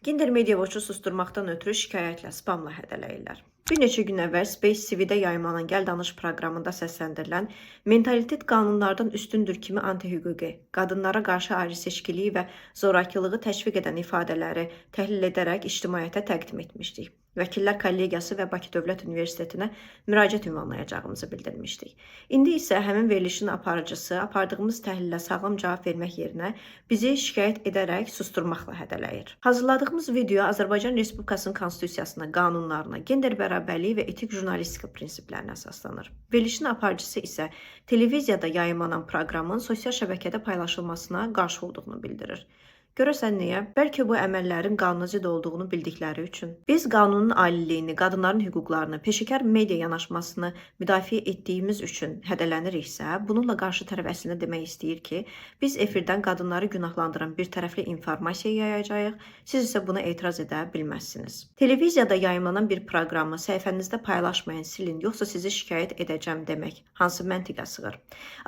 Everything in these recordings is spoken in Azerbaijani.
Kinder Media Watch-u susturmaqdan ötürü şikayətlə, spamla hədələyirlər. Bir neçə gün əvvəl Space TV-də yayımlanan Gəl Danış proqramında səsləndirilən mentalitet qanunlardan üstündür kimi anti-hüquqi, qadınlara qarşı ayrı-seçkiliyi və zorakılığı təşviq edən ifadələri təhlil edərək ictimaiyyətə təqdim etmişdik. Vəkillər Kollegiyası və Bakı Dövlət Universitetinə müraciət ünvanlayacağımızı bildirmişdik. İndi isə həmin verilişin aparıcısı apardığımız təhlillə sağlam cavab vermək yerinə bizi şikayət edərək susturmaqla hədələyir. Hazırladığımız video Azərbaycan Respublikasının Konstitusiyasına, qanunlarına, gender bərabərliyi və etik jurnalistika prinsiplərinə əsaslanır. Verilişin aparıcısı isə televiziyada yayımlanan proqramın sosial şəbəkədə paylaşılmasına qarşı olduğunu bildirir. Görəsən niyə? Bəlkə bu əməllərin qanunazidd olduğunu bildikləri üçün. Biz qanunun aliliyini, qadınların hüquqlarını, peşəkar media yanaşmasını müdafiə etdiyimiz üçün hədələniriksə, bununla qarşı tərəf əslində demək istəyir ki, biz efirdən qadınları günahlandıran bir tərəfli informasiya yayacağıq, siz isə buna etiraz edə bilməzsiniz. Televiziyada yayımlanan bir proqramı səhifənizdə paylaşmayın, silin, yoxsa sizi şikayət edəcəm demək hansı məntiqə sığır?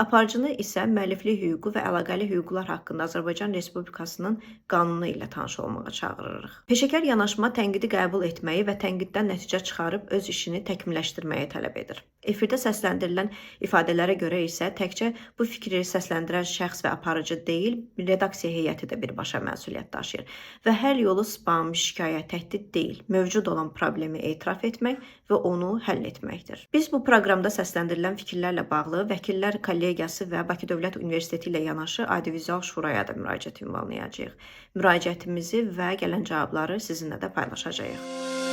Aparıcını isə müəlliflik hüququ və əlaqəli hüquqlar haqqında Azərbaycan Respublikasının qanunu ilə tanış olmağa çağırırıq. Peşəkar yanaşma tənqidi qəbul etməyi və tənqiddən nəticə çıxarıb öz işini təkmilləşdirməyi tələb edir. Efirdə səsləndirilən ifadələrə görə isə təkcə bu fikri səsləndirən şəxs və aparıcı deyil, redaksiya heyəti də birbaşa məsuliyyət daşıyır və hər yolu spam, şikayət, təhdid deyil, mövcud olan problemi etiraf etmək və onu həll etməkdir. Biz bu proqramda səsləndirilən fikirlərlə bağlı Vəkillər Kollegiyası və Bakı Dövlət Universiteti ilə yanaşı Audiovizual Şuraya da müraciət ünvanlayacağıq. Müraciətimizi və gələn cavabları sizinlə də paylaşacağıq.